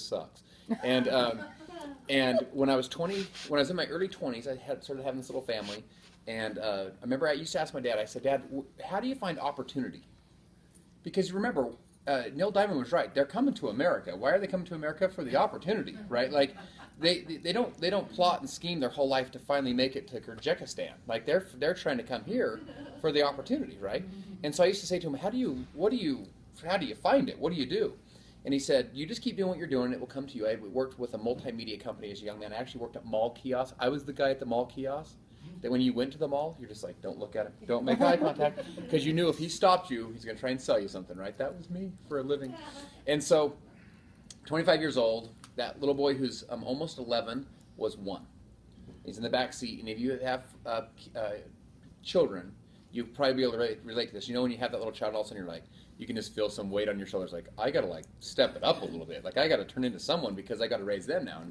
sucks. And and when I was 20, when I was in my early 20s, I had started having this little family. And I remember I used to ask my dad, I said, Dad, how do you find opportunity? Because remember, Neil Diamond was right. They're coming to America. Why are they coming to America? For the opportunity, right? Like, they don't plot and scheme their whole life to finally make it to Kyrgyzstan. Like, they're trying to come here for the opportunity, right? And so I used to say to him, how do you find it? What do you do? And he said, you just keep doing what you're doing, it will come to you. I worked with a multimedia company as a young man. I actually worked at mall kiosks. I was the guy at the mall kiosk that when you went to the mall, you're just like, don't look at him, don't make eye contact, because you knew if he stopped you, he's going to try and sell you something, right? That was me for a living. And so, 25 years old, that little boy who's almost 11 was 1. He's in the back seat, and if you have children, you'll probably be able to relate to this. You know when you have that little child, all of a sudden you're like, you can just feel some weight on your shoulders, like, I got to like step it up a little bit. Like, I got to turn into someone because I got to raise them now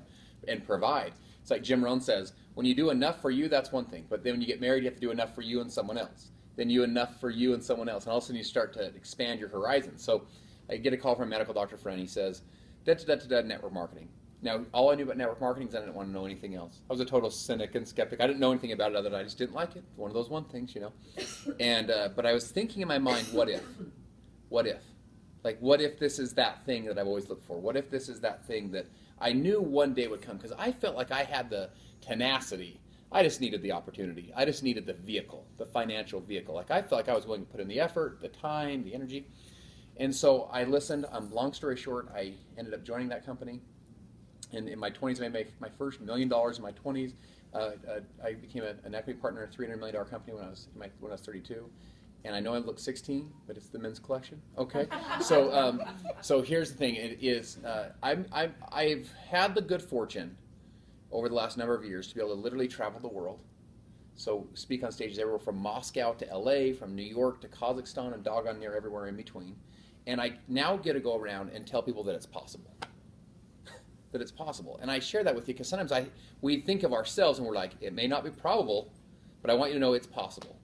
and provide. It's like Jim Rohn says, when you do enough for you, that's one thing. But then when you get married, you have to do enough for you and someone else. Then you enough for you and someone else. And all of a sudden you start to expand your horizons. So I get a call from a medical doctor friend. He says, network marketing. Now, all I knew about network marketing is I didn't want to know anything else. I was a total cynic and skeptic. I didn't know anything about it other than I just didn't like it. One of those one things, you know. And but I was thinking in my mind, what if? What if? Like, what if this is that thing that I've always looked for? What if this is that thing that I knew one day would come? Because I felt like I had the tenacity. I just needed the opportunity. I just needed the vehicle, the financial vehicle. Like, I felt like I was willing to put in the effort, the time, the energy. And so I listened. Long story short, I ended up joining that company. And in my 20s, I made my first $1 million in my 20s. I became an equity partner in a $300 million company when I was 32. And I know I look 16, but it's the men's collection. Okay, so so here's the thing: it is I've had the good fortune over the last number of years to be able to literally travel the world. So speak on stages everywhere from Moscow to LA, from New York to Kazakhstan, and doggone near everywhere in between. And I now get to go around and tell people that it's possible. That it's possible. And I share that with you because sometimes we think of ourselves and we're like, it may not be probable, but I want you to know it's possible.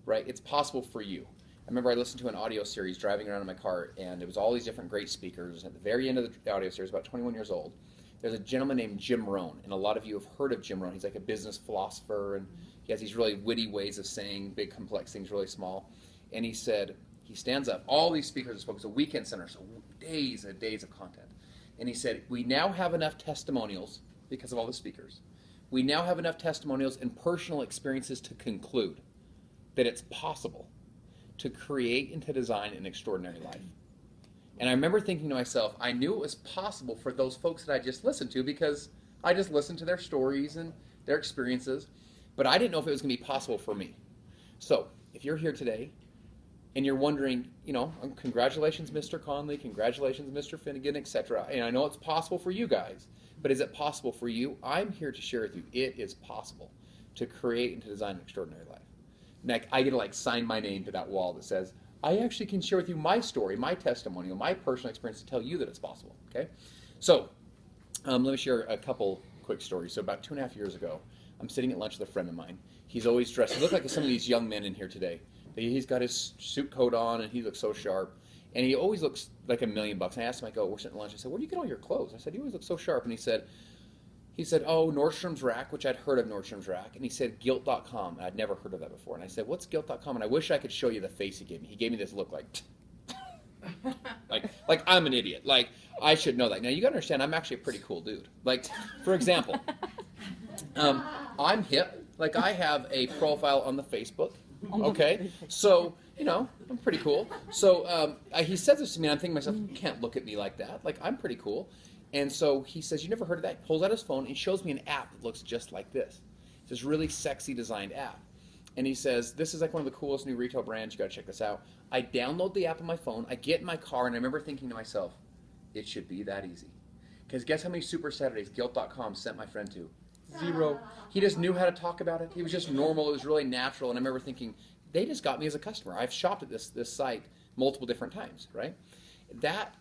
Right? It's possible for you. I remember I listened to an audio series driving around in my car, and it was all these different great speakers. At the very end of the audio series, about 21 years old, there's a gentleman named Jim Rohn, and a lot of you have heard of Jim Rohn. He's like a business philosopher, and he has these really witty ways of saying big, complex things really small. And he said, he stands up. All these speakers spoke. It's a weekend center, so days and days of content. And he said, we now have enough testimonials because of all the speakers. We now have enough testimonials and personal experiences to conclude that it's possible to create and to design an extraordinary life. And I remember thinking to myself, I knew it was possible for those folks that I just listened to because I just listened to their stories and their experiences, but I didn't know if it was going to be possible for me. So if you're here today and you're wondering, you know, congratulations, Mr. Conley, congratulations, Mr. Finnegan, etc. And I know it's possible for you guys, but is it possible for you? I'm here to share with you, it is possible to create and to design an extraordinary life. Like, I get to like sign my name to that wall that says, I actually can share with you my story, my testimonial, my personal experience to tell you that it's possible, okay? So, let me share a couple quick stories. So about 2.5 years ago, I'm sitting at lunch with a friend of mine. He's always dressed, he looked like some of these young men in here today. He's got his suit coat on and he looks so sharp. And he always looks like $1 million. And I asked him, I go, we're sitting at lunch. I said, where do you get all your clothes? I said, you always look so sharp. And he said, oh, Nordstrom's Rack, which I'd heard of Nordstrom's Rack. And he said, Gilt.com. I'd never heard of that before. And I said, what's Gilt.com? And I wish I could show you the face he gave me. He gave me this look like, like I'm an idiot. Like, I should know that. Now, you got to understand, I'm actually a pretty cool dude. Like, for example, I'm hip. Like, I have a profile on the Facebook. Okay? So, you know, I'm pretty cool. So, he says this to me, and I'm thinking to myself, you can't look at me like that. Like, I'm pretty cool. And so he says, you never heard of that? He pulls out his phone and shows me an app that looks just like this. It's this really sexy designed app. And he says, this is like one of the coolest new retail brands. You got to check this out. I download the app on my phone. I get in my car, and I remember thinking to myself, it should be that easy. Because guess how many Super Saturdays Gilt.com sent my friend to? 0. He just knew how to talk about it. He was just normal. It was really natural. And I remember thinking, they just got me as a customer. I've shopped at this site multiple different times, right? That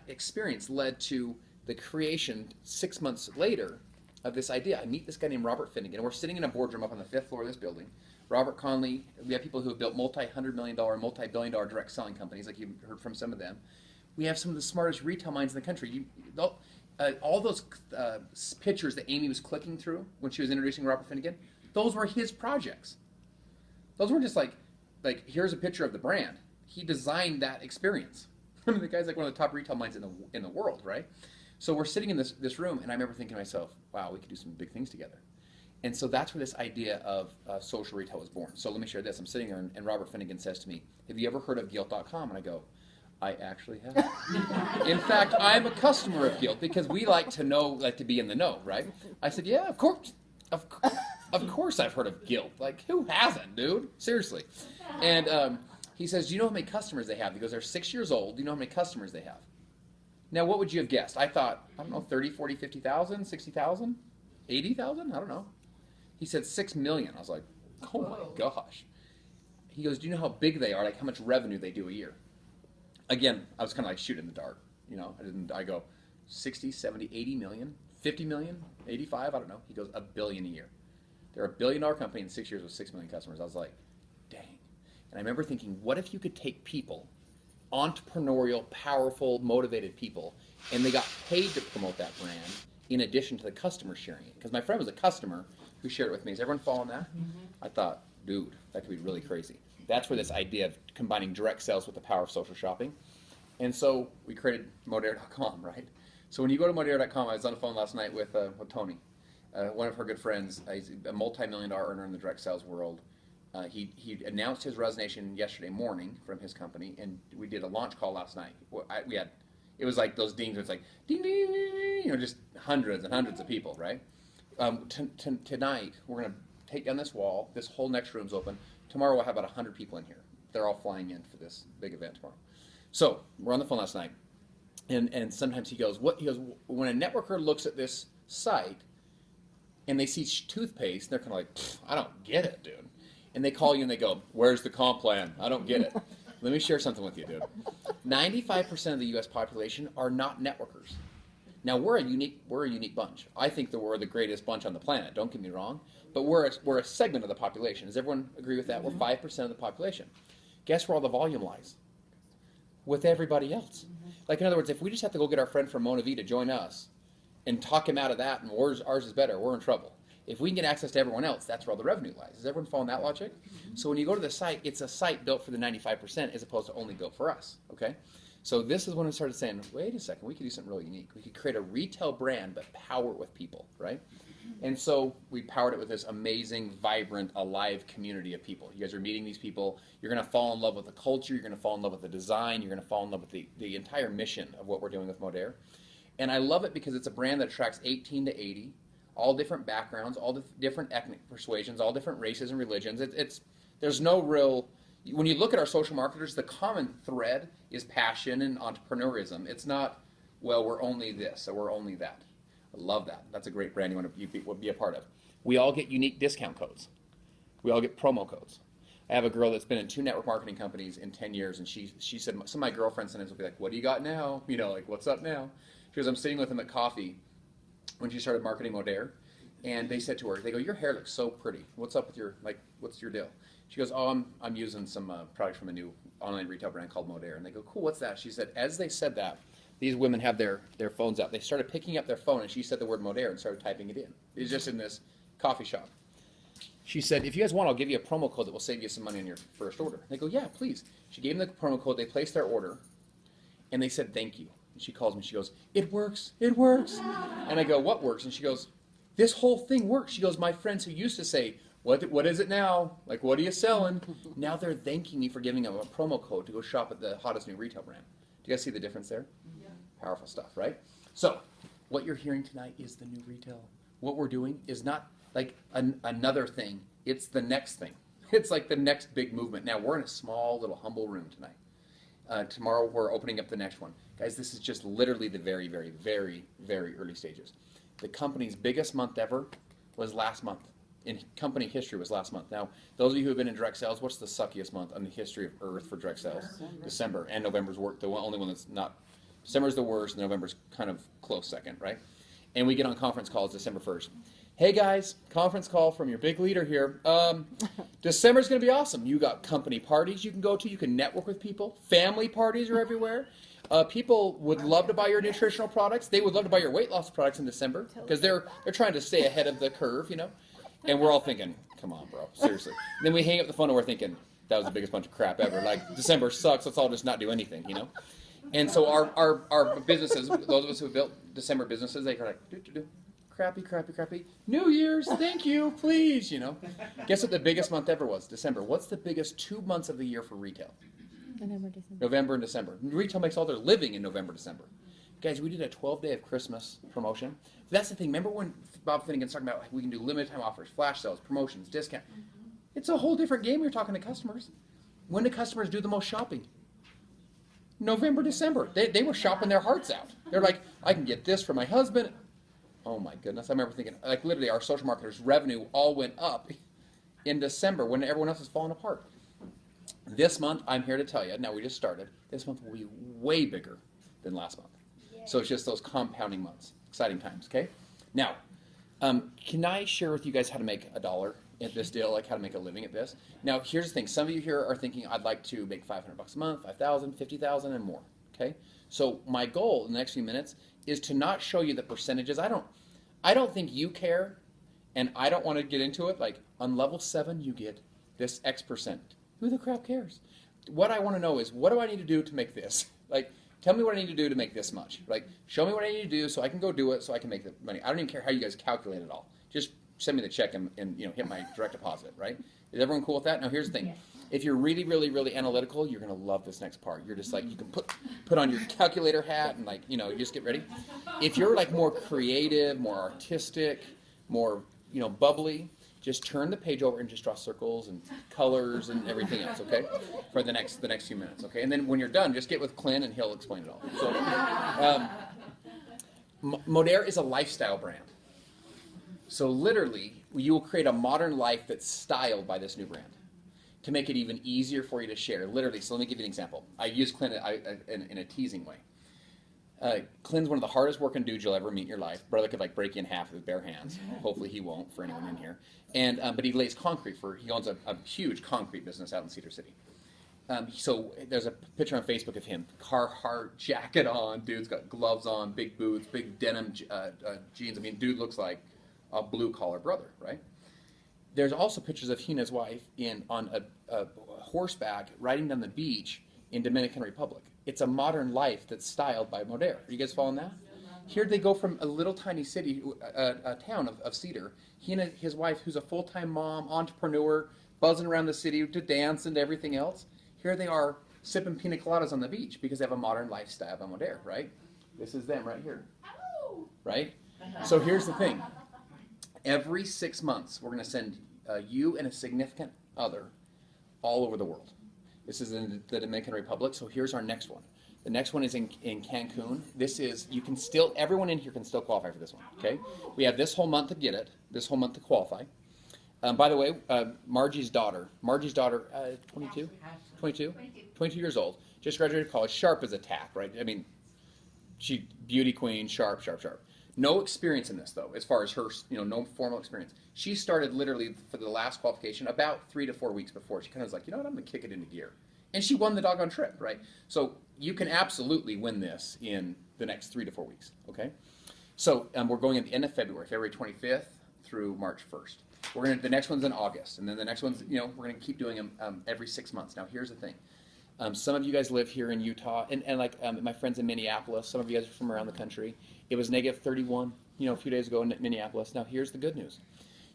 experience led to the creation 6 months later of this idea. I meet this guy named Robert Finnegan, and we're sitting in a boardroom up on the 5th floor of this building. Robert Conley, we have people who have built multi-$100 million, multi-billion dollar direct selling companies, like you've heard from some of them. We have some of the smartest retail minds in the country. All those pictures that Amy was clicking through when she was introducing Robert Finnegan, those were his projects. Those weren't just like here's a picture of the brand. He designed that experience. I mean, the guy's like one of the top retail minds in the world, right? So we're sitting in this room, and I remember thinking to myself, wow, we could do some big things together. And so that's where this idea of social retail was born. So let me share this. I'm sitting there, and Robert Finnegan says to me, have you ever heard of Gilt.com? And I go, I actually have. In fact, I'm a customer of Gilt because we like to be in the know, right? I said, yeah, of course. Of course I've heard of Gilt. Like, who hasn't, dude? Seriously. And he says, do you know how many customers they have? He goes, they're 6 years old. Do you know how many customers they have? Now, what would you have guessed? I thought, I don't know, 30, 40, 50,000, 60,000, 80,000? I don't know. He said 6 million. I was like, oh my gosh. He goes, do you know how big they are? Like, how much revenue they do a year? Again, I was kind of like shooting in the dark. You know, I go 60, 70, 80 million, 50 million, 85, I don't know. He goes, $1 billion a year. They're a $1 billion company in 6 years with 6 million customers. I was like, dang. And I remember thinking, what if you could take people, entrepreneurial, powerful, motivated people, and they got paid to promote that brand in addition to the customer sharing it? Because my friend was a customer who shared it with me. Is everyone following that? Mm-hmm. I thought, dude, that could be really crazy. That's where this idea of combining direct sales with the power of social shopping. And so we created Modere.com, right? So when you go to Modere.com, I was on the phone last night with Tony, one of her good friends. He's a multi-million-dollar earner in the direct sales world. He announced his resignation yesterday morning from his company, and we did a launch call last night. It was like those dings. It's like ding, ding, ding, ding, you know, just hundreds and hundreds of people, right? Tonight we're gonna take down this wall. This whole next room's open. Tomorrow we'll have about 100 people in here. They're all flying in for this big event tomorrow. So we're on the phone last night, and sometimes he goes, when a networker looks at this site and they see toothpaste, they're kind of like, I don't get it, dude. And they call you and they go, where's the comp plan? I don't get it. Let me share something with you, dude. 95% of the U.S. population are not networkers. Now we're a unique bunch. I think that we're the greatest bunch on the planet. Don't get me wrong, but we're a segment of the population. Does everyone agree with that? We're 5% of the population. Guess where all the volume lies? With everybody else. Like, in other words, if we just have to go get our friend from Mona V to join us and talk him out of that, and ours is better, we're in trouble. If we can get access to everyone else, that's where all the revenue lies. Is everyone following that logic? So when you go to the site, it's a site built for the 95% as opposed to only built for us, okay? So this is when I started saying, wait a second, we could do something really unique. We could create a retail brand, but power it with people, right? And so we powered it with this amazing, vibrant, alive community of people. You guys are meeting these people. You're going to fall in love with the culture. You're going to fall in love with the design. You're going to fall in love with the entire mission of what we're doing with Modere. And I love it because it's a brand that attracts 18 to 80, all different backgrounds, all different ethnic persuasions, all different races and religions. There's no real, when you look at our social marketers, the common thread is passion and entrepreneurism. It's not, well, we're only this or we're only that. I love that. That's a great brand you want to be a part of. We all get unique discount codes. We all get promo codes. I have a girl that's been in 2 network marketing companies in 10 years, and she said, some of my girlfriends sometimes will be like, what do you got now? You know, like, what's up now? She goes, I'm sitting with them at coffee when she started marketing Modere, and they said to her, they go, your hair looks so pretty. What's up with what's your deal? She goes, oh, I'm using some product from a new online retail brand called Modere. And they go, cool, what's that? She said, as they said that, these women have their phones out. They started picking up their phone, and she said the word Modere and started typing it in. It was just in this coffee shop. She said, if you guys want, I'll give you a promo code that will save you some money on your first order. They go, yeah, please. She gave them the promo code. They placed their order, and they said, thank you. And she calls me. She goes, it works. It works. And I go, what works? And she goes, this whole thing works. She goes, my friends who used to say, what is it now? Like, what are you selling? Now they're thanking me for giving them a promo code to go shop at the hottest new retail brand. Do you guys see the difference there? Yeah. Powerful stuff, right? So what you're hearing tonight is the new retail. What we're doing is not like another thing. It's the next thing. It's like the next big movement. Now, we're in a small, little, humble room tonight. Tomorrow, we're opening up the next one. Guys, this is just literally the very, very, very, very early stages. The company's biggest month ever was last month. In company history was last month. Now, those of you who have been in direct sales, what's the suckiest month in the history of Earth for direct sales? December. And November's the only one that's not. December's the worst, and November's kind of close second, right? And we get on conference calls December 1st. Hey guys, conference call from your big leader here. December's going to be awesome. You got company parties you can go to. You can network with people. Family parties are everywhere. People would love to buy your nutritional products. They would love to buy your weight loss products in December because they're trying to stay ahead of the curve, you know. And we're all thinking, come on, bro, seriously. And then we hang up the phone and we're thinking, that was the biggest bunch of crap ever. Like, December sucks. Let's all just not do anything, you know. And so our businesses, those of us who built December businesses, they are like, crappy. New Year's, thank you, please, you know. Guess what the biggest month ever was? December. What's the biggest 2 months of the year for retail? November and December. Retail makes all their living in November, December. Guys, we did a 12-day of Christmas promotion. That's the thing. Remember when Bob Finnegan's talking about we can do limited time offers, flash sales, promotions, discount? It's a whole different game. You're talking to customers. When do customers do the most shopping? November, December. They were shopping their hearts out. They're like, I can get this for my husband. Oh my goodness. I remember thinking, like literally our social marketers' revenue all went up in December when everyone else was falling apart. This month, I'm here to tell you, now we just started, this month will be way bigger than last month. So it's just those compounding months. Exciting times, okay? Now, can I share with you guys how to make $1 at this deal, like how to make a living at this? Now, here's the thing. Some of you here are thinking, I'd like to make $500 a month, $5,000, $50,000, and more, okay? So my goal in the next few minutes is to not show you the percentages. I don't think you care, and I don't want to get into it. Like, on level 7, you get this X percent. Who the crap cares? What I want to know is, what do I need to do to make this? Like, tell me what I need to do to make this much. Like, show me what I need to do so I can go do it so I can make the money. I don't even care how you guys calculate it all. Just send me the check and you know, hit my direct deposit, right? Is everyone cool with that? Now, here's the thing. If you're really analytical, you're going to love this next part. You're just like, you can put on your calculator hat and like, you know, you just get ready. If you're like more creative, more artistic, more, you know, bubbly, just turn the page over and just draw circles and colors and everything else, okay? For the next few minutes, okay? And then when you're done, just get with Clint and he'll explain it all. So, Modere is a lifestyle brand. So literally, you will create a modern life that's styled by this new brand to make it even easier for you to share. Literally, so let me give you an example. I use Clint in a teasing way. Clint's one of the hardest working dudes you'll ever meet in your life. Brother could like break you in half with his bare hands. Hopefully he won't for anyone in here. And but he lays concrete he owns a huge concrete business out in Cedar City. So there's a picture on Facebook of him, Carhartt jacket on, dude's got gloves on, big boots, big denim jeans. I mean, dude looks like a blue collar brother, right? There's also pictures of he and his wife on a horseback riding down the beach in Dominican Republic. It's a modern life that's styled by Modere. Are you guys following that? Here they go from a little tiny city, a town of Cedar. He and his wife, who's a full-time mom, entrepreneur, buzzing around the city to dance and everything else. Here they are sipping pina coladas on the beach because they have a modern lifestyle by Modere, right? This is them right here, right? So here's the thing. Every 6 months, we're going to send you and a significant other all over the world. This is in the Dominican Republic, so here's our next one. The next one is in Cancun. This is, everyone in here can still qualify for this one, okay? We have this whole month to get it, this whole month to qualify. By the way, Margie's daughter, 22 years old, just graduated college, sharp as a tack, right? I mean, she beauty queen, sharp. No experience in this, though, as far as her, you know, no formal experience. She started literally for the last qualification about 3 to 4 weeks before. She kind of was like, you know what, I'm going to kick it into gear. And she won the doggone trip, right? So you can absolutely win this in the next 3 to 4 weeks, okay? So we're going at the end of February 25th through March 1st. The next one's in August, and then the next one's, you know, we're going to keep doing them every 6 months. Now, here's the thing. Some of you guys live here in Utah, and like my friends in Minneapolis, some of you guys are from around the country. It was negative 31, you know, a few days ago in Minneapolis. Now, here's the good news.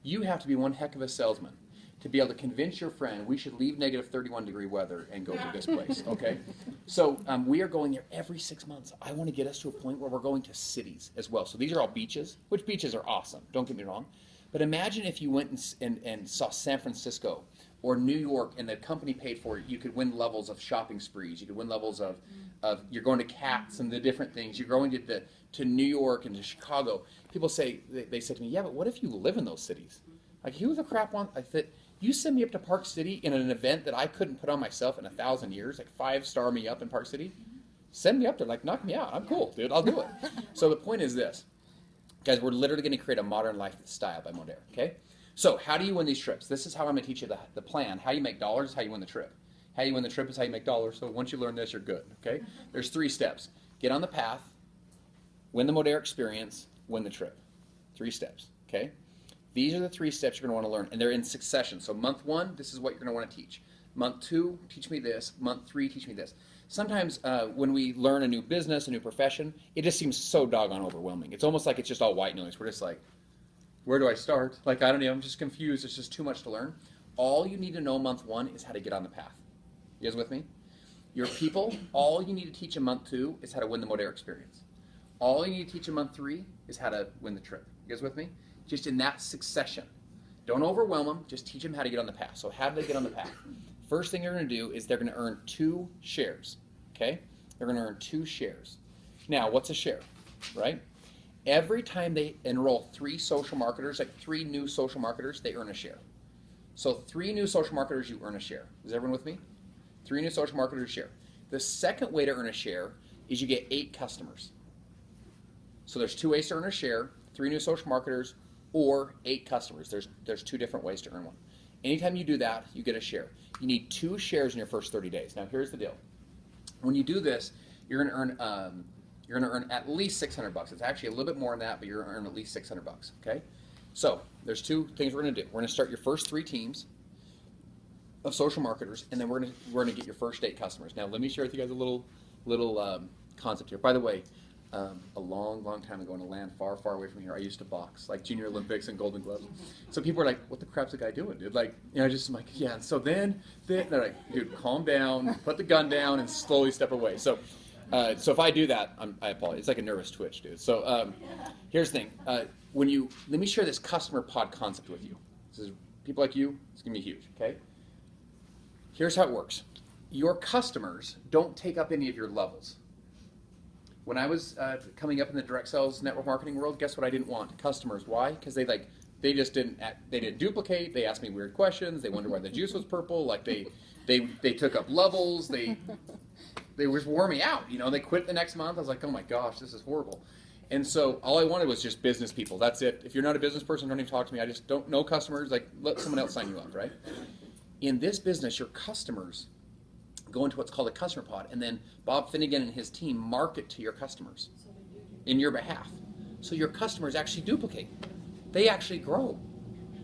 You have to be one heck of a salesman to be able to convince your friend we should leave negative 31 degree weather and go to this place, okay? So we are going there every 6 months. I want to get us to a point where we're going to cities as well. So these are all beaches, which beaches are awesome, don't get me wrong. But imagine if you went and saw San Francisco or New York and the company paid for it. You could win levels of shopping sprees. You could win levels of you're going to Cats and the different things. You're going to New York and to Chicago. People say, they said to me, yeah, but what if you live in those cities? Like, who the crap wants? I said, you send me up to Park City in an event that I couldn't put on myself in 1,000 years, like 5-star me up in Park City. Send me up there, like, knock me out. I'm cool, dude. I'll do it. So the point is this. Guys, we're literally going to create a modern life style by Modere, okay? So how do you win these trips? This is how I'm going to teach you the plan. How you make dollars is how you win the trip. How you win the trip is how you make dollars. So once you learn this, you're good. Okay? There's 3 steps. Get on the path, win the Modere experience, win the trip. 3 steps. Okay? These are the 3 steps you're going to want to learn, and they're in succession. So month 1, this is what you're going to want to teach. Month 2, teach me this. Month 3, teach me this. Sometimes when we learn a new business, a new profession, it just seems so doggone overwhelming. It's almost like it's just all white noise. We're just like, where do I start? Like, I don't know. I'm just confused. It's just too much to learn. All you need to know month 1 is how to get on the path. You guys with me? Your people, all you need to teach in month 2 is how to win the Modere experience. All you need to teach in month 3 is how to win the trip. You guys with me? Just in that succession. Don't overwhelm them. Just teach them how to get on the path. So how do they get on the path? First thing they're going to do is they're going to earn 2 shares. Okay? They're going to earn 2 shares. Now, what's a share? Right? Every time they enroll 3 social marketers, like 3 new social marketers, they earn a share. So 3 new social marketers, you earn a share. Is everyone with me? 3 new social marketers share. The second way to earn a share is you get 8 customers. So there's 2 ways to earn a share: 3 new social marketers or 8 customers. There's 2 different ways to earn one. Anytime you do that, you get a share. You need 2 shares in your first 30 days. Now here's the deal. When you do this, you're going to earn at least $600. It's actually a little bit more than that, but you're going to earn at least $600. Okay. So there's 2 things we're going to do. We're going to start your first 3 teams of social marketers, and then we're going to get your first 8 customers. Now let me share with you guys a little concept here. By the way, a long time ago in a land far away from here, I used to box, like Junior Olympics and Golden Gloves. So people are like, what the crap's the guy doing, dude? Like, just I'm like, yeah. And so then they're like, dude, calm down, put the gun down, and slowly step away. So if I do that, I apologize. It's like a nervous twitch, dude. So here's the thing. Let me share this customer pod concept with you. This is people like you. It's gonna be huge. Okay. Here's how it works. Your customers don't take up any of your levels. When I was coming up in the direct sales network marketing world, guess what I didn't want? Customers. Why? Because they just didn't duplicate. They asked me weird questions. They wondered why the juice was purple. Like they took up levels. They just wore me out. They quit the next month. I was like, oh my gosh, this is horrible. And so all I wanted was just business people. That's it. If you're not a business person, don't even talk to me. I just don't know customers. Like, let someone else sign you up, right? In this business, your customers go into what's called a customer pod, and then Bob Finnegan and his team market to your customers in your behalf. So your customers actually duplicate. They actually grow.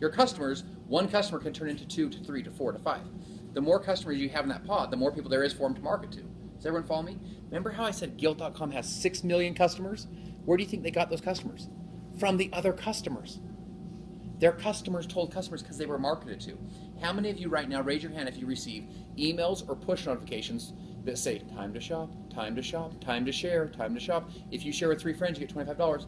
Your customers, one customer can turn into 2 to 3 to 4 to 5. The more customers you have in that pod, the more people there is for them to market to. Does everyone follow me? Remember how I said Guilt.com has 6 million customers? Where do you think they got those customers? From the other customers. Their customers told customers because they were marketed to. How many of you right now, raise your hand if you receive emails or push notifications that say, time to shop, time to shop, time to share, time to shop. If you share with 3 friends, you get $25. Do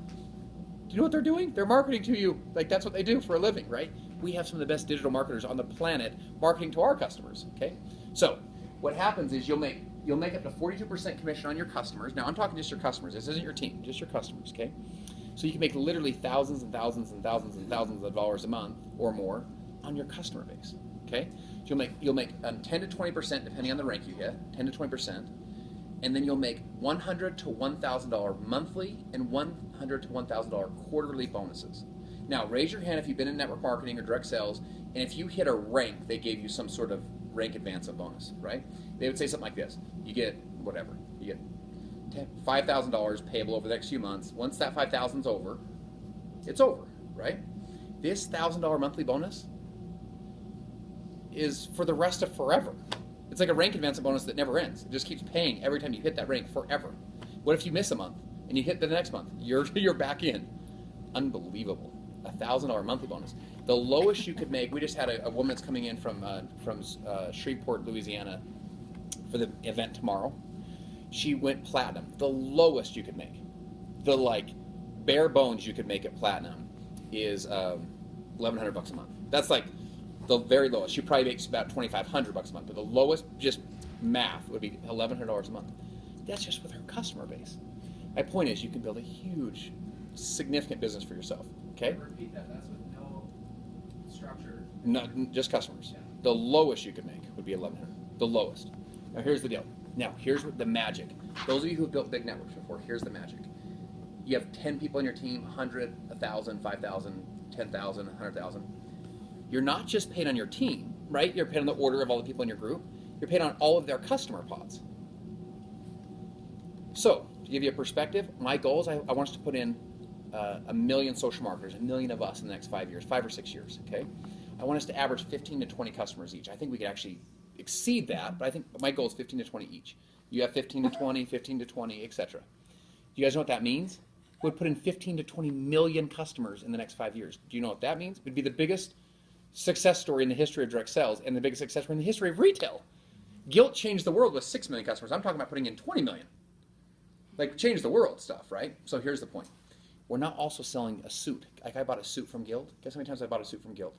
you know what they're doing? They're marketing to you. Like, that's what they do for a living, right? We have some of the best digital marketers on the planet marketing to our customers, okay? So what happens is you'll make up to 42% commission on your customers. Now, I'm talking just your customers. This isn't your team, just your customers, okay? So you can make literally thousands and thousands and thousands and thousands of dollars a month or more on your customer base, okay? So you'll make 10 to 20% depending on the rank you get, 10 to 20%, and then you'll make $100 to $1,000 monthly and $100 to $1,000 quarterly bonuses. Now, raise your hand if you've been in network marketing or direct sales, and if you hit a rank, they gave you some sort of rank advancement bonus, right? They would say something like this: you get whatever, you get $5,000 payable over the next few months. Once that $5,000's over, it's over, right? This $1,000 monthly bonus is for the rest of forever. It's like a rank advancement bonus that never ends. It just keeps paying every time you hit that rank forever. What if you miss a month and you hit the next month? You're back in. Unbelievable. $1,000 monthly bonus. The lowest you could make, we just had a woman that's coming in from Shreveport, Louisiana for the event tomorrow. She went platinum. The lowest you could make, the bare bones you could make at platinum is $1,100 a month. That's like the very lowest. She probably makes about $2,500 a month, but the lowest, just math, would be $1,100 a month. That's just with her customer base. My point is, you can build a huge, significant business for yourself. Okay? Repeat that. That's with no structure. Not just customers. Yeah. The lowest you could make would be $1,100. The lowest. Now here's the deal. Now here's what the magic. Those of you who have built big networks before, here's the magic. You have 10 people on your team, 100, 1,000, 5,000, 10,000, 100,000. You're not just paid on your team, right? You're paid on the order of all the people in your group. You're paid on all of their customer pods. So, to give you a perspective, my goal is I want us to put in 1 million social marketers, 1 million of us in the next 5 years, 5 or 6 years, okay? I want us to average 15 to 20 customers each. I think we could actually exceed that, but I think my goal is 15 to 20 each. You have 15 to 20, 15 to 20, etc. Do you guys know what that means? We'd put in 15 to 20 million customers in the next 5 years. Do you know what that means? It would be the biggest success story in the history of direct sales and the biggest success story in the history of retail. Guilt changed the world with 6 million customers. I'm talking about putting in 20 million. Like, change the world stuff, right? So here's the point. We're not also selling a suit. Like, I bought a suit from Guild. Guess how many times I bought a suit from Guild?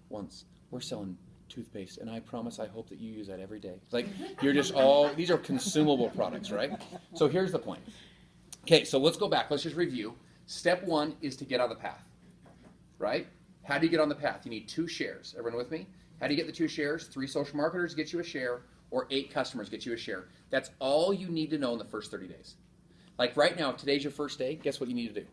Once. We're selling toothpaste, and I promise I hope that you use that every day. Like, you're just all, these are consumable products, right? So here's the point. Okay, so let's go back. Let's just review. Step 1 is to get on the path, right? How do you get on the path? You need 2 shares. Everyone with me? How do you get the 2 shares? 3 social marketers get you a share, or 8 customers get you a share. That's all you need to know in the first 30 days. Like right now, if today's your first day, guess what you need to do?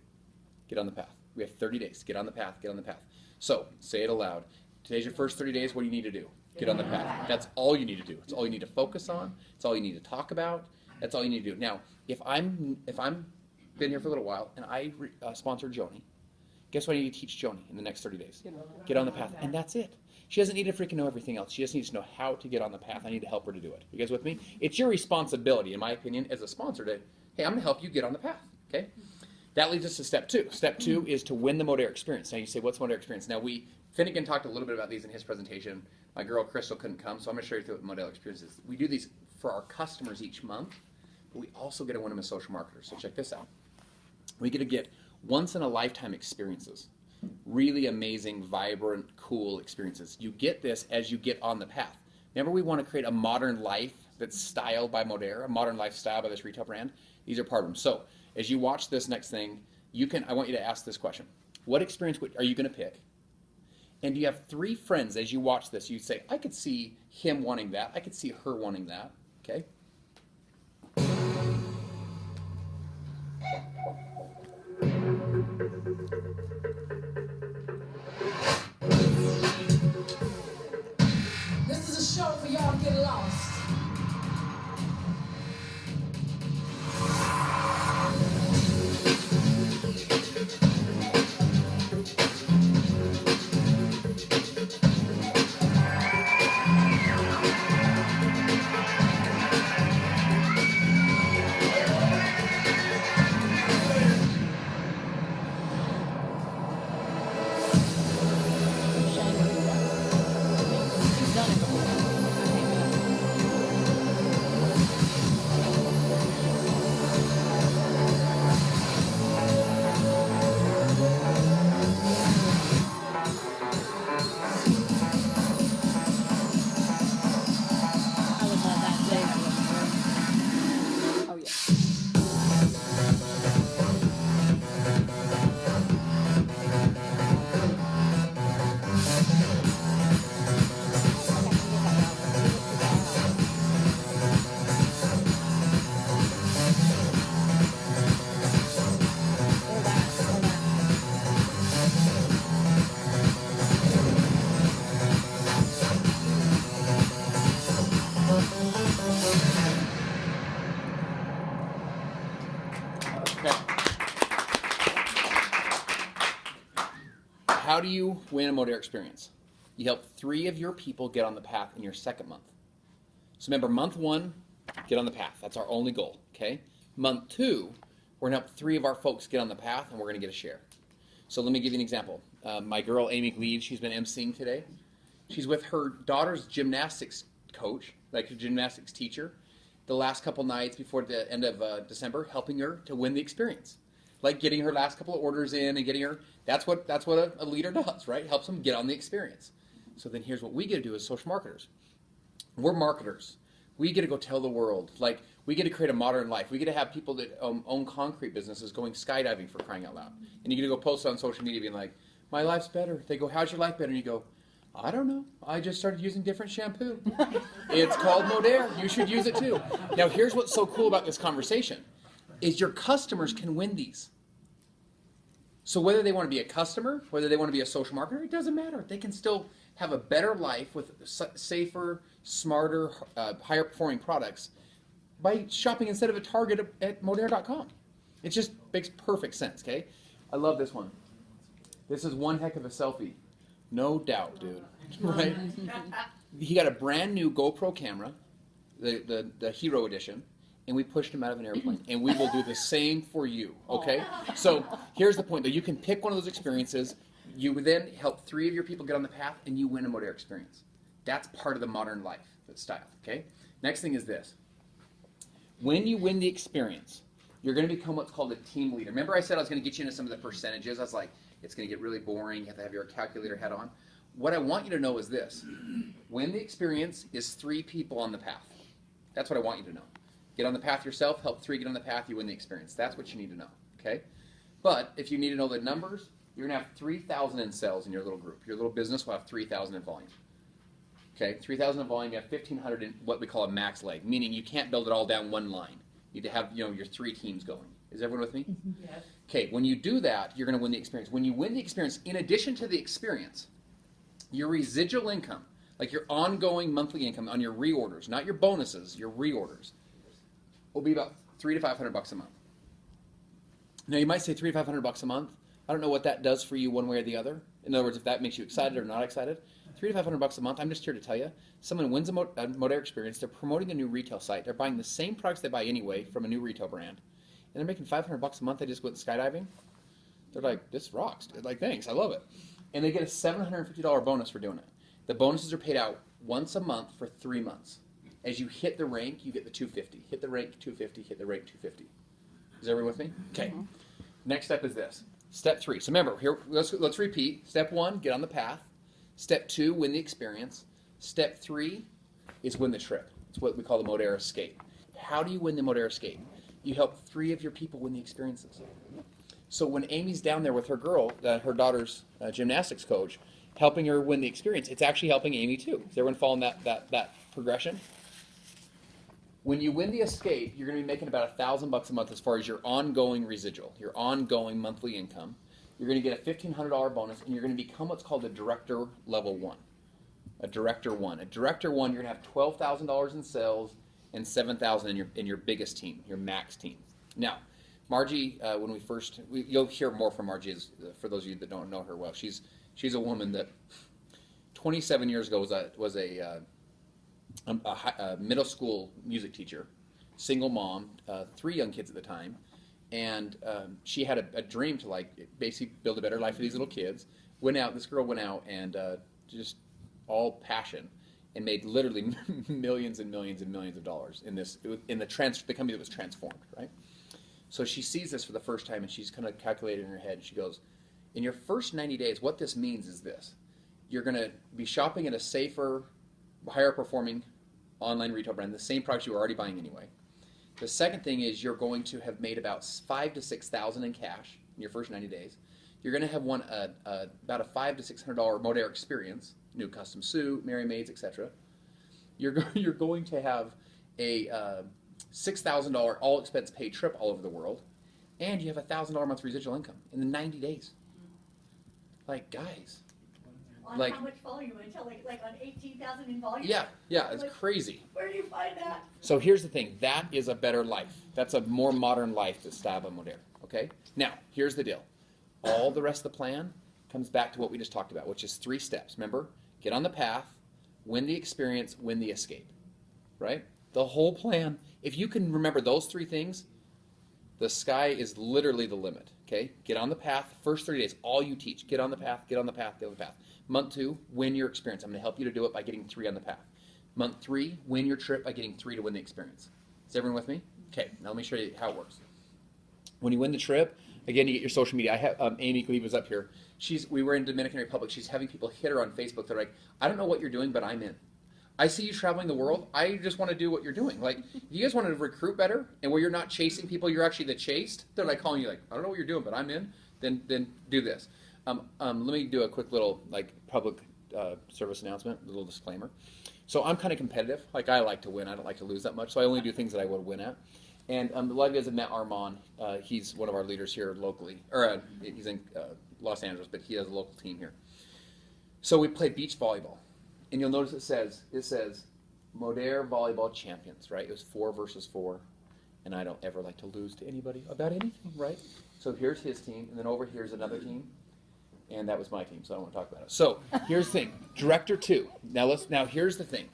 Get on the path. We have 30 days. Get on the path. Get on the path. So, say it aloud. Today's your first 30 days. What do you need to do? Get on the path. That's all you need to do. It's all you need to focus on. It's all you need to talk about. That's all you need to do. Now, if I'm been here for a little while and I sponsor Joni, guess what I need to teach Joni in the next 30 days? Get on the path. And that's it. She doesn't need to freaking know everything else. She just needs to know how to get on the path. I need to help her to do it. You guys with me? It's your responsibility, in my opinion, as a sponsor to, hey, I'm going to help you get on the path. Okay? That leads us to step 2. Step 2 is to win the Modere experience. Now you say, what's Modere experience? Now Finnegan talked a little bit about these in his presentation. My girl Crystal couldn't come, so I'm going to show you what Modere experience is. We do these for our customers each month, but we also get to win them as social marketers. So check this out. We get to get once-in-a-lifetime experiences. Really amazing, vibrant, cool experiences. You get this as you get on the path. Remember, we want to create a modern life that's styled by Modere, a modern lifestyle by this retail brand. These are part of them. So as you watch this next thing, I want you to ask this question. What experience are you going to pick? And you have 3 friends as you watch this. You say, I could see him wanting that. I could see her wanting that. Okay? This is a show for y'all to get lost. How do you win a Modere experience? You help 3 of your people get on the path in your second month. So remember, month 1, get on the path. That's our only goal, okay? Month 2, we're going to help 3 of our folks get on the path, and we're going to get a share. So let me give you an example. My girl, Amy Gleave, she's been emceeing today. She's with her daughter's gymnastics coach, like a gymnastics teacher, the last couple nights before the end of December, helping her to win the experience. Like getting her last couple of orders in and getting her, that's what a leader does, right? Helps them get on the experience. So then here's what we get to do as social marketers. We're marketers. We get to go tell the world. Like, we get to create a modern life. We get to have people that own concrete businesses going skydiving, for crying out loud. And you get to go post on social media being like, my life's better. They go, how's your life better? And you go, I don't know. I just started using different shampoo. It's called Modere. You should use it too. Now, here's what's so cool about this conversation is your customers can win these. So whether they want to be a customer, whether they want to be a social marketer, it doesn't matter. They can still have a better life with safer, smarter, higher performing products by shopping instead of a Target at Modere.com. It just makes perfect sense, okay? I love this one. This is one heck of a selfie. No doubt, dude. Right? He got a brand new GoPro camera, the Hero Edition, and we pushed him out of an airplane. And we will do the same for you, okay? So here's the point, though. You can pick one of those experiences. You would then help 3 of your people get on the path, and you win a Modere experience. That's part of the modern life style, okay? Next thing is this. When you win the experience, you're going to become what's called a team leader. Remember I said I was going to get you into some of the percentages? I was like, it's going to get really boring. You have to have your calculator head on. What I want you to know is this. Win the experience is 3 people on the path. That's what I want you to know. Get on the path yourself, help 3 get on the path, you win the experience. That's what you need to know, okay? But if you need to know the numbers, you're going to have 3,000 in sales in your little group. Your little business will have 3,000 in volume. Okay, 3,000 in volume, you have 1,500 in what we call a max leg, meaning you can't build it all down one line. You need to have, your 3 teams going. Is everyone with me? Yes. Okay, when you do that, you're going to win the experience. When you win the experience, in addition to the experience, your residual income, like your ongoing monthly income on your reorders, not your bonuses, your reorders, will be about $300 to $500 a month. Now you might say $300 to $500 a month. I don't know what that does for you one way or the other. In other words, if that makes you excited or not excited. $300 to $500 a month. I'm just here to tell you, someone wins a Modere experience. They're promoting a new retail site. They're buying the same products they buy anyway from a new retail brand, and they're making $500 a month. They just went skydiving. They're like, this rocks. They're like, thanks, I love it. And they get a $750 bonus for doing it. The bonuses are paid out once a month for 3 months. As you hit the rank, you get the 250. Hit the rank 250. Hit the rank 250. Is everyone with me? Okay. Next step is this. Step 3. So remember, here let's repeat. Step 1, get on the path. Step 2, win the experience. Step 3 is win the trip. It's what we call the Modere Escape. How do you win the Modere Escape? You help 3 of your people win the experiences. So when Amy's down there with her girl, her daughter's gymnastics coach, helping her win the experience, it's actually helping Amy too. Is everyone following that progression? When you win the escape, you're going to be making about $1,000 a month as far as your ongoing residual, your ongoing monthly income. You're going to get a $1,500 bonus, and you're going to become what's called a director level 1. A director 1. A director 1, you're going to have $12,000 in sales and $7,000 in your biggest team, your max team. Now, Margie, when you'll hear more from Margie, for those of you that don't know her well. She's a woman that 27 years ago was a middle school music teacher, single mom, 3 young kids at the time, and she had a dream to basically build a better life for these little kids. This girl went out and just all passion and made literally millions and millions and millions of dollars in the company that was transformed, right? So she sees this for the first time and she's kind of calculating in her head. She goes, in your first 90 days, what this means is this. You're going to be shopping at a safer, higher performing online retail brand, the same products you were already buying anyway. The second thing is you're going to have made about $5,000 to $6,000 in cash in your first 90 days. You're going to have about a $500 to $600 Modere experience, new custom suit, Mary Maids, etc. You're going to have a $6,000 all expense paid trip all over the world, and you have a $1,000 a month residual income in the 90 days. Like, guys. On how much volume? Until like on 18,000 in volume? Yeah, it's crazy. Where do you find that? So here's the thing. That is a better life. That's a more modern life that's style by Modere. Okay? Now, here's the deal. All the rest of the plan comes back to what we just talked about, which is 3 steps. Remember? Get on the path, win the experience, win the escape. Right? The whole plan. If you can remember those 3 things, the sky is literally the limit. Okay? Get on the path. First 30 days, all you teach. Get on the path, get on the path, get on the path. Month 2, win your experience. I'm going to help you to do it by getting 3 on the path. Month 3, win your trip by getting 3 to win the experience. Is everyone with me? Okay, now let me show you how it works. When you win the trip, again, you get your social media. I have Amy Cleave's up here. We were in Dominican Republic. She's having people hit her on Facebook. They're like, I don't know what you're doing, but I'm in. I see you traveling the world. I just want to do what you're doing. Like, if you guys want to recruit better and where you're not chasing people, you're actually the chased. They're like calling you like, I don't know what you're doing, but I'm in. Then do this. Let me do a quick little public service announcement, a little disclaimer. So I'm kind of competitive. Like, I like to win. I don't like to lose that much. So I only do things that I would win at. And a lot of you guys have met Armand. He's one of our leaders here locally. Or he's in Los Angeles, but he has a local team here. So we play beach volleyball. And you'll notice it says Modair volleyball champions, right? It was 4 versus 4, and I don't ever like to lose to anybody about anything, right? So here's his team, and then over here's another team, and that was my team, so I don't want to talk about it. So here's the thing, Director 2. Now here's the thing.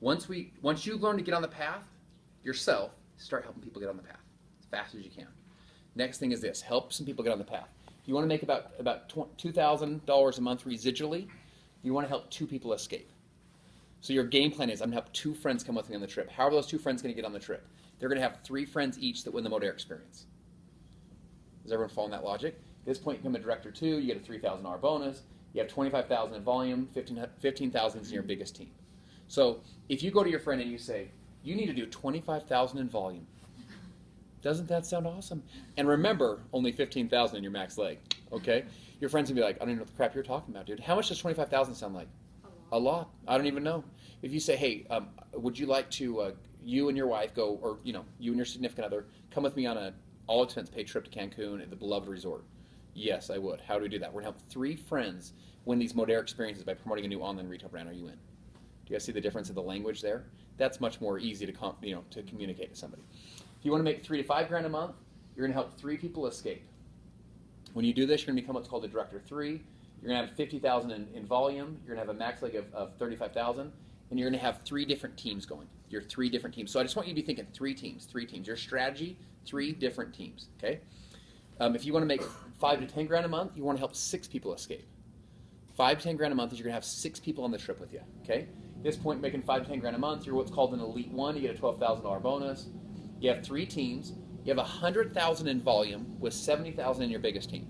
Once you learn to get on the path yourself, start helping people get on the path as fast as you can. Next thing is this: help some people get on the path. If you want to make about $2,000 a month residually, you want to help 2 people escape. So your game plan is, I'm going to help 2 friends come with me on the trip. How are those 2 friends going to get on the trip? They're going to have 3 friends each that win the Modair experience. Does everyone follow that logic? At this point, you become a Director 2, you get a $3,000 bonus, you have $25,000 in volume, $15,000 is your biggest team. So if you go to your friend and you say, you need to do $25,000 in volume, doesn't that sound awesome? And remember, only $15,000 in your max leg, okay? Your friend's gonna be like, I don't even know what the crap you're talking about, dude. How much does $25,000 sound like? A lot. I don't even know. If you say, hey, would you like to, you and your wife go, or you and your significant other, come with me on an all-expense paid trip to Cancun at the beloved resort? Yes, I would. How do we do that? We're gonna help 3 friends win these Modair experiences by promoting a new online retail brand. Are you in? Do you guys see the difference in the language there? That's much more easy to to communicate to somebody. If you want to make $3 to $5 grand a month, you're going to help 3 people escape. When you do this, you're going to become what's called a Director 3. You're going to have 50,000 in volume. You're going to have a max leg of 35,000, and you're going to have 3 different teams going. Your 3 different teams. So I just want you to be thinking 3 teams. Your strategy, 3 different teams. Okay. If you want to make $5 to $10 grand a month, you want to help 6 people escape. 5 to $10 grand a month is you're going to have 6 people on the trip with you. Okay. At this point, making $5 to $10 grand a month, you're what's called an Elite 1. You get a $12,000 bonus. You have 3 teams. You have 100,000 in volume with 70,000 in your biggest team.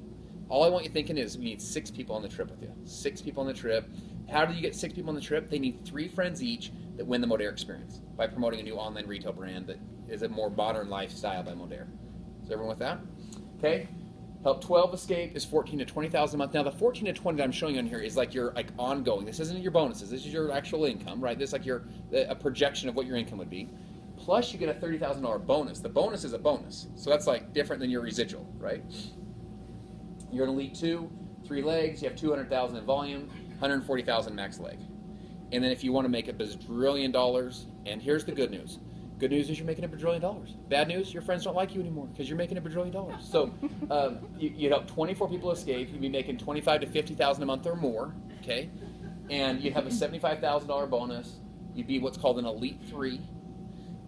All I want you thinking is we need 6 people on the trip with you. 6 people on the trip. How do you get 6 people on the trip? They need 3 friends each that win the Modair experience by promoting a new online retail brand that is a more modern lifestyle by Modair. Is everyone with that? Okay. Help 12 escape is 14 to 20,000 a month. Now the 14 to 20 that I'm showing you on here is like your ongoing. This isn't your bonuses. This is your actual income, right? This is like a projection of what your income would be. Plus you get a $30,000 bonus. The bonus is a bonus, so that's like different than your residual, right? You're an Elite 2, 3 legs. You have 200,000 in volume, 140,000 max leg. And then if you want to make a bazillion dollars, and here's the good news. Good news is you're making $1 billion. Bad news, your friends don't like you anymore because you're making $1 billion. So you'd help 24 people escape. You'd be making $25,000 to $50,000 a month or more, okay? And you'd have a $75,000 bonus. You'd be what's called an Elite 3.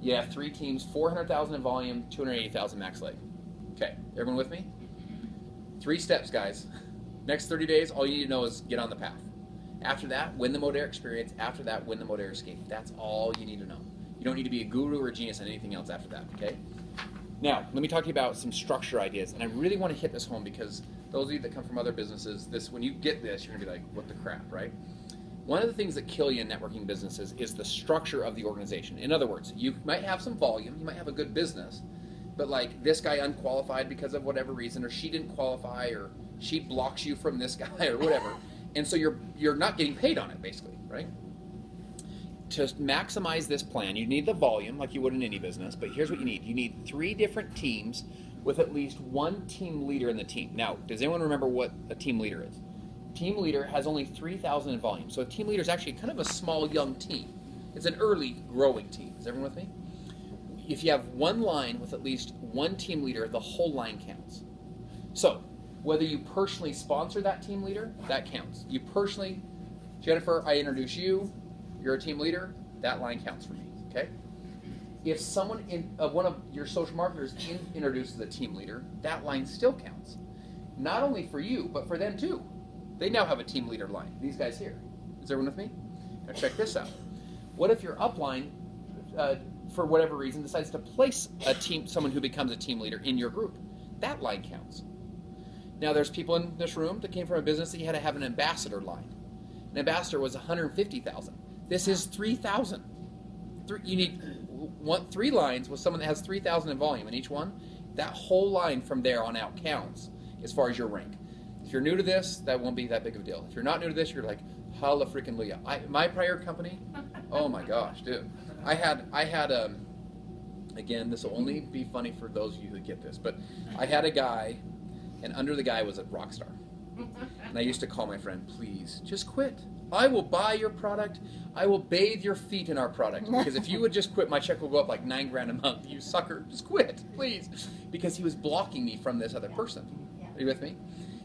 You have 3 teams, 400,000 in volume, 280,000 max leg. Okay, everyone with me? 3 steps, guys. Next 30 days, all you need to know is get on the path. After that, win the Modair experience. After that, win the Modair escape. That's all you need to know. You don't need to be a guru or a genius on anything else after that, okay? Now, let me talk to you about some structure ideas, and I really want to hit this home because those of you that come from other businesses, when you get this, you're going to be like, what the crap, right? One of the things that kill you in networking businesses is the structure of the organization. In other words, you might have some volume, you might have a good business, but like this guy unqualified because of whatever reason, or she didn't qualify, or she blocks you from this guy, or whatever, and so you're not getting paid on it, basically, right? To maximize this plan, you need the volume like you would in any business, but here's what you need. You need 3 different teams with at least 1 team leader in the team. Now, does anyone remember what a team leader is? Team leader has only 3,000 in volume, so a team leader is actually kind of a small, young team. It's an early, growing team. Is everyone with me? If you have 1 line with at least 1 team leader, the whole line counts. So, whether you personally sponsor that team leader, that counts. You personally, Jennifer, I introduce you, you're a team leader, that line counts for me, okay? If someone one of your social marketers introduces a team leader, that line still counts. Not only for you, but for them too. They now have a team leader line, these guys here. Is everyone with me? Now check this out. What if your upline, for whatever reason, decides to place someone who becomes a team leader in your group? That line counts. Now there's people in this room that came from a business that you had to have an ambassador line. An ambassador was 150,000. This is 3,000. You need 3 lines with someone that has 3,000 in volume in each one. That whole line from there on out counts as far as your rank. If you're new to this, that won't be that big of a deal. If you're not new to this, you're like, halla freaking Leah. My prior company, oh my gosh, dude. I had again, this will only be funny for those of you who get this, but I had a guy, and under the guy was a rock star. And I used to call my friend, please, just quit. I will buy your product. I will bathe your feet in our product. Because if you would just quit, my check will go up like $9 grand a month. You sucker, just quit, please. Because he was blocking me from this other person. Are you with me?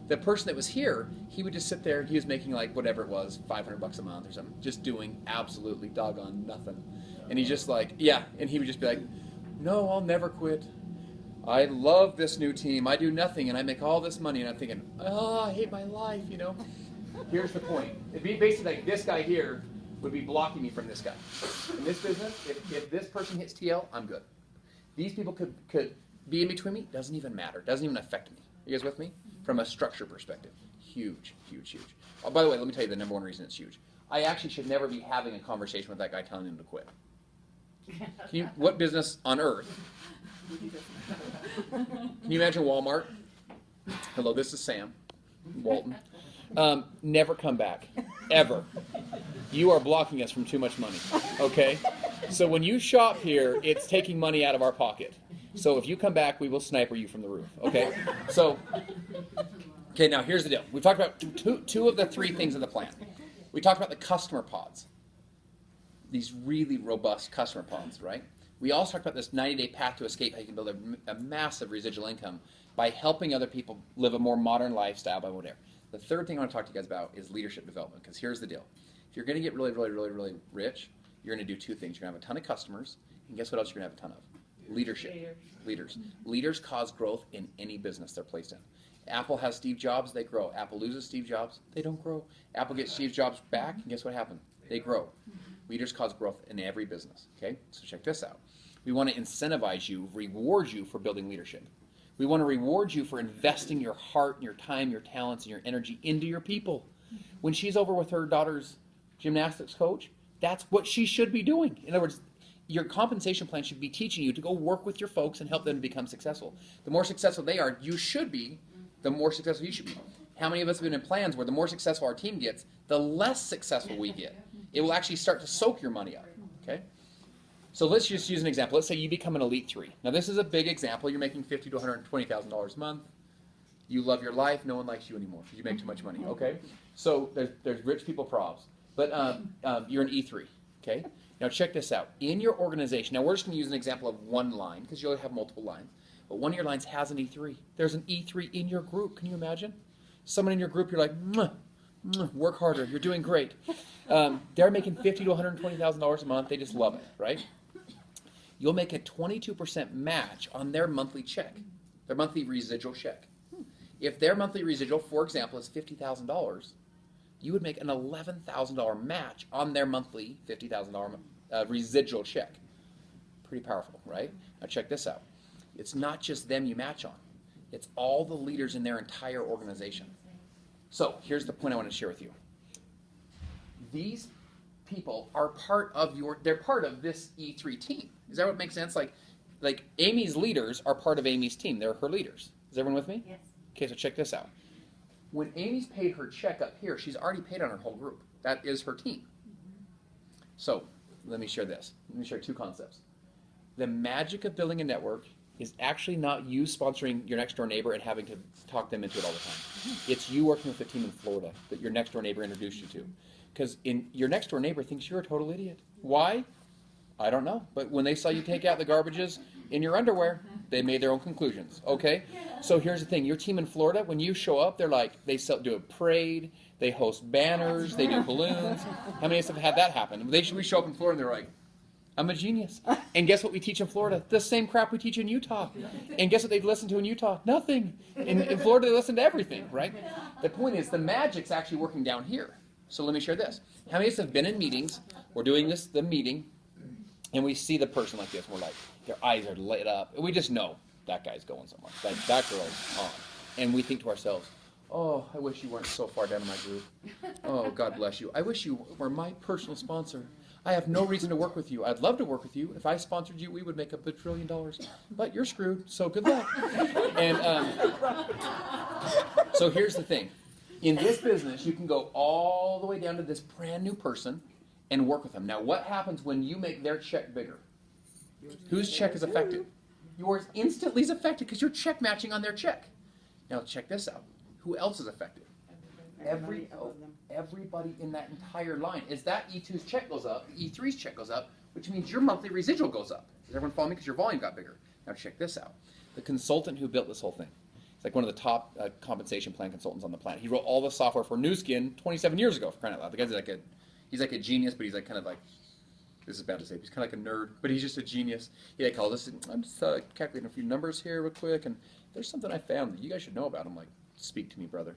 The person that was here, he would just sit there. He was making like whatever it was, $500 a month or something, just doing absolutely doggone nothing. And he's just like, yeah. And he would just be like, no, I'll never quit. I love this new team. I do nothing, and I make all this money. And I'm thinking, oh, I hate my life, you know. Here's the point. It'd be basically like this guy here would be blocking me from this guy. In this business, if this person hits TL, I'm good. These people could be in between me. Doesn't even matter. Doesn't even affect me. You guys with me? From a structure perspective. Huge, huge, huge. Oh, by the way, let me tell you the number one reason it's huge. I actually should never be having a conversation with that guy telling him to quit. What business on earth? Can you imagine Walmart? Hello, this is Sam Walton. Never come back, ever. You are blocking us from too much money, okay? So when you shop here, it's taking money out of our pocket. So if you come back, we will sniper you from the roof, okay? So, okay, now here's the deal. We've talked about two of the three things in the plan. We talked about the customer pods. These really robust customer pods, right? We also talked about this 90-day path to escape, how you can build a massive residual income by helping other people live a more modern lifestyle by whatever. The third thing I want to talk to you guys about is leadership development, because here's the deal. If you're going to get really, really, really, really rich, you're going to do two things. You're going to have a ton of customers, and guess what else you're going to have a ton of? Leadership. Leaders. Leaders cause growth in any business they're placed in. Apple has Steve Jobs, they grow. Apple loses Steve Jobs, they don't grow. Apple gets Steve Jobs back, and guess what happened? They grow. Leaders cause growth in every business, okay? So check this out. We want to incentivize you, reward you for building leadership. We want to reward you for investing your heart, and your time, your talents, and your energy into your people. When she's over with her daughter's gymnastics coach, that's what she should be doing. In other words, your compensation plan should be teaching you to go work with your folks and help them become successful. The more successful they are, you should be, the more successful you should be. How many of us have been in plans where the more successful our team gets, the less successful we get? It will actually start to soak your money up, okay? So let's just use an example. Let's say you become an Elite 3. Now this is a big example. You're making $50,000 to $120,000 a month. You love your life. No one likes you anymore because you make too much money, okay? So there's rich people probs. But you're an E3, okay? Now check this out. In your organization, now we're just going to use an example of one line because you'll have multiple lines. But one of your lines has an E3. There's an E3 in your group. Can you imagine? Someone in your group, you're like, mwah, mwah, work harder. You're doing great. They're making $50,000 to $120,000 a month. They just love it, right? You'll make a 22% match on their monthly check, their monthly residual check. If their monthly residual, for example, is $50,000, you would make an $11,000 match on their monthly $50,000 residual check. Pretty powerful, right? Now check this out. It's not just them you match on. It's all the leaders in their entire organization. So here's the point I want to share with you. These people are part of they're part of this E3 team. Is that what makes sense? Like Amy's leaders are part of Amy's team. They're her leaders. Is everyone with me? Yes. Okay, so check this out. When Amy's paid her check up here, she's already paid on her whole group. That is her team. So let me share this. Let me share two concepts. The magic of building a network is actually not you sponsoring your next door neighbor and having to talk them into it all the time. It's you working with a team in Florida that your next door neighbor introduced you to. Because your next door neighbor thinks you're a total idiot. Why? I don't know. But when they saw you take out the garbages in your underwear, they made their own conclusions. Okay? So here's the thing. Your team in Florida, when you show up, they're like, they do a parade, they host banners, they do balloons. How many of us have had that happen? We show up in Florida and they're like, I'm a genius. And guess what we teach in Florida? The same crap we teach in Utah. And guess what they listen to in Utah? Nothing. In Florida, they listen to everything, right? The point is, the magic's actually working down here. So let me share this. How many of us have been in meetings? We're doing the meeting, and we see the person like this. We're like, their eyes are lit up. And we just know that guy's going somewhere. That girl's on. And we think to ourselves, oh, I wish you weren't so far down in my group. Oh, God bless you. I wish you were my personal sponsor. I have no reason to work with you. I'd love to work with you. If I sponsored you, we would make $1 trillion. But you're screwed, so good luck. And so here's the thing. In this business, you can go all the way down to this brand new person and work with them. Now, what happens when you make their check bigger? Whose check is affected? Yours instantly is affected because you're check matching on their check. Now, check this out. Who else is affected? Everybody in that entire line, as that E2's check goes up, the E3's check goes up, which means your monthly residual goes up. Does everyone follow me? Because your volume got bigger. Now check this out. The consultant who built this whole thing, it's like one of the top compensation plan consultants on the planet. He wrote all the software for Nu Skin 27 years ago, for crying out loud. The guy's like he's like a genius, but he's like kind of like, this is bad to say, he's kind of like a nerd, but he's just a genius. He like called us, I'm just calculating a few numbers here real quick, and there's something I found that you guys should know about. I'm like, speak to me, brother.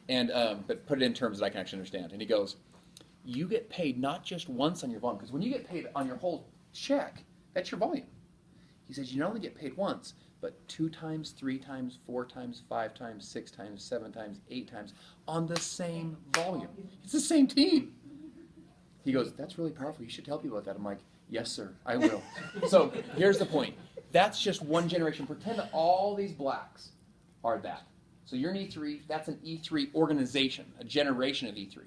And but put it in terms that I can actually understand. And he goes, you get paid not just once on your volume, because when you get paid on your whole check, that's your volume. He says you not only get paid once, but 2 times, 3 times, 4 times, 5 times, 6 times, 7 times, 8 times on the same volume. It's the same team. He goes, that's really powerful. You should tell people about that. I'm like, yes, sir, I will. So here's the point. That's just one generation. Pretend that all these blacks are that. So you're an E3. That's an E3 organization, a generation of E3.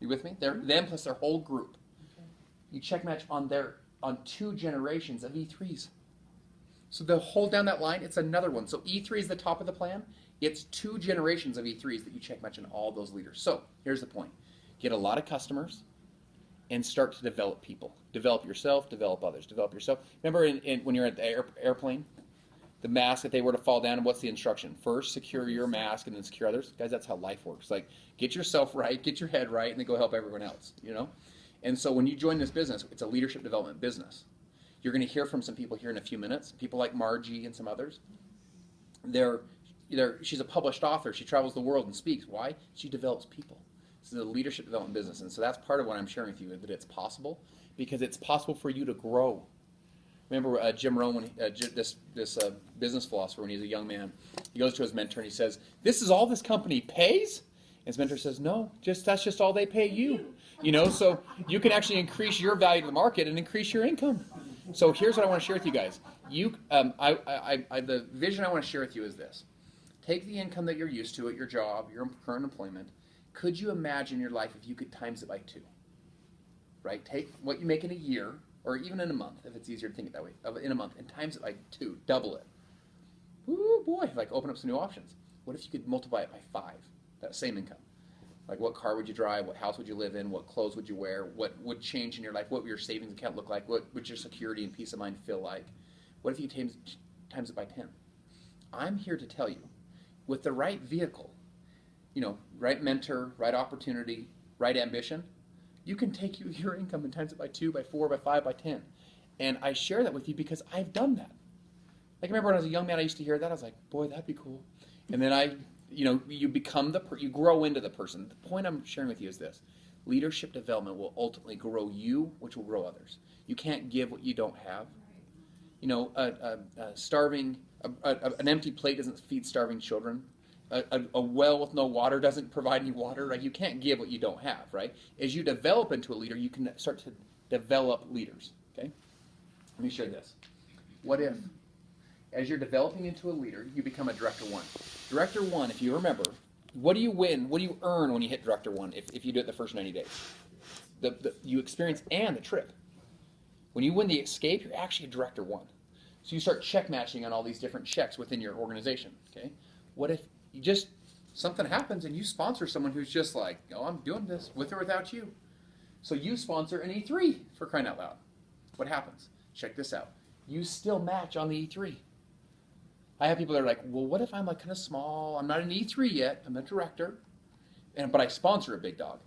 You with me? They're them plus their whole group. You check match on 2 generations of E3s. So the hold down that line, it's another one. So E3 is the top of the plan. It's 2 generations of E3s that you check match on all those leaders. So here's the point. Get a lot of customers and start to develop people. Develop yourself, develop others, develop yourself. Remember when you're at the airplane, the mask, if they were to fall down, what's the instruction? First, secure your mask and then secure others. Guys, that's how life works. Like, get yourself right, get your head right, and then go help everyone else, you know? And so when you join this business, it's a leadership development business. You're going to hear from some people here in a few minutes, people like Margie and some others. She's a published author. She travels the world and speaks. Why? She develops people. This is a leadership development business. And so that's part of what I'm sharing with you, that it's possible, because it's possible for you to grow. Remember Jim Rohn, this business philosopher, when he was a young man, he goes to his mentor and he says, this is all this company pays? And his mentor says, no, that's just all they pay you. You know, so you can actually increase your value to the market and increase your income. So here's what I want to share with you guys. The vision I want to share with you is this. Take the income that you're used to at your job, your current employment. Could you imagine your life if you could times it by 2? Right? Take what you make in a year, or even in a month, if it's easier to think it that way, in a month, and times it by 2, double it. Ooh, boy, like open up some new options. What if you could multiply it by 5, that same income? Like, what car would you drive? What house would you live in? What clothes would you wear? What would change in your life? What would your savings account look like? What would your security and peace of mind feel like? What if you times it by 10? I'm here to tell you, with the right vehicle, you know, right mentor, right opportunity, right ambition, you can take your income and times it by 2, by 4, by 5, by 10. And I share that with you because I've done that. Like, I remember when I was a young man, I used to hear that. I was like, boy, that'd be cool. And then you become you grow into the person. The point I'm sharing with you is this. Leadership development will ultimately grow you, which will grow others. You can't give what you don't have. You know, an empty plate doesn't feed starving children. A well with no water doesn't provide any water. Right? You can't give what you don't have, right? As you develop into a leader, you can start to develop leaders, okay? Let me share this. What if, as you're developing into a leader, you become a Director 1? Director 1, if you remember, what do you win? What do you earn when you hit Director 1 if you do it the first 90 days? You experience and the trip. When you win the escape, you're actually a Director 1. So you start check matching on all these different checks within your organization, okay? What if something happens and you sponsor someone who's just like, oh, I'm doing this with or without you. So you sponsor an E3, for crying out loud. What happens? Check this out. You still match on the E3. I have people that are like, well, what if I'm like kind of small? I'm not an E3 yet. I'm a director, but I sponsor a big dog.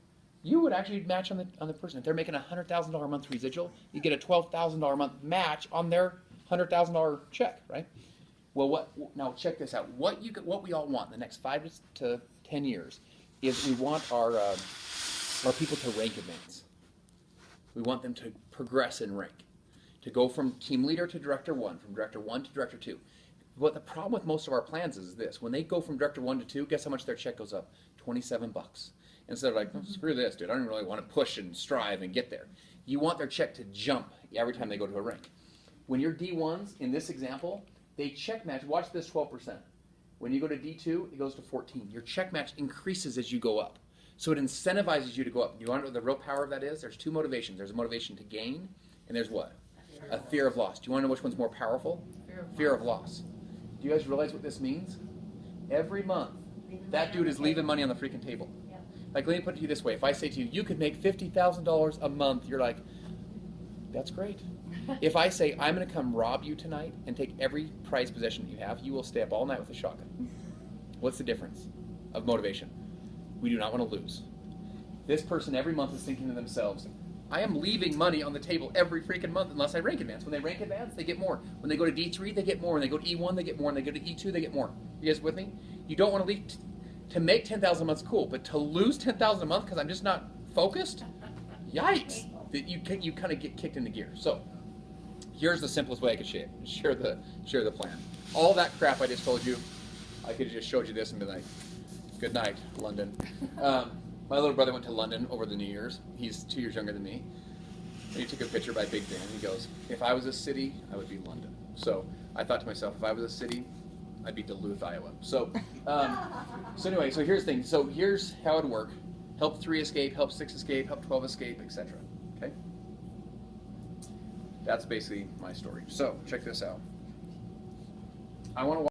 You would actually match on the person. If they're making a $100,000 a month residual, you get a $12,000 a month match on their $100,000 check, right? Well, now check this out. What we all want in the next 5 to 10 years is we want our people to rank advance. We want them to progress in rank, to go from team leader to Director 1, from Director 1 to Director 2. But the problem with most of our plans is this. When they go from Director 1 to 2, guess how much their check goes up? $27. And so they're like, oh, screw this, dude. I don't really want to push and strive and get there. You want their check to jump every time they go to a rank. When you're D1s, in this example, they check match. Watch this 12%. When you go to D2, it goes to 14. Your check match increases as you go up. So it incentivizes you to go up. You want to know what the real power of that is? There's 2 motivations. There's a motivation to gain, and there's what? A fear of loss. Do you want to know which one's more powerful? Fear of loss. Do you guys realize what this means? Every month, that dude is leaving money on the freaking table. Like, let me put it to you this way. If I say to you, you could make $50,000 a month, you're like, that's great. If I say, I'm going to come rob you tonight and take every prized possession you have, you will stay up all night with a shotgun. What's the difference of motivation? We do not want to lose. This person every month is thinking to themselves, I am leaving money on the table every freaking month unless I rank advance. When they rank advance, they get more. When they go to D3, they get more. When they go to E1, they get more. When they go to E2, they get more. You guys with me? You don't want to leave. To make 10,000 a month's cool, but to lose 10,000 a month because I'm just not focused? Yikes! You kind of get kicked into gear. So here's the simplest way I could share the plan. All that crap I just told you, I could have just showed you this and been like, good night, London. My little brother went to London over the New Year's. He's 2 years younger than me. And he took a picture by Big Ben. He goes, if I was a city, I would be London. So I thought to myself, if I was a city, I'd be Duluth, Iowa. So, anyway, so here's the thing. So here's how it would work. Help 3 escape, help 6 escape, help 12 escape, etc. Okay? That's basically my story. So check this out. I want to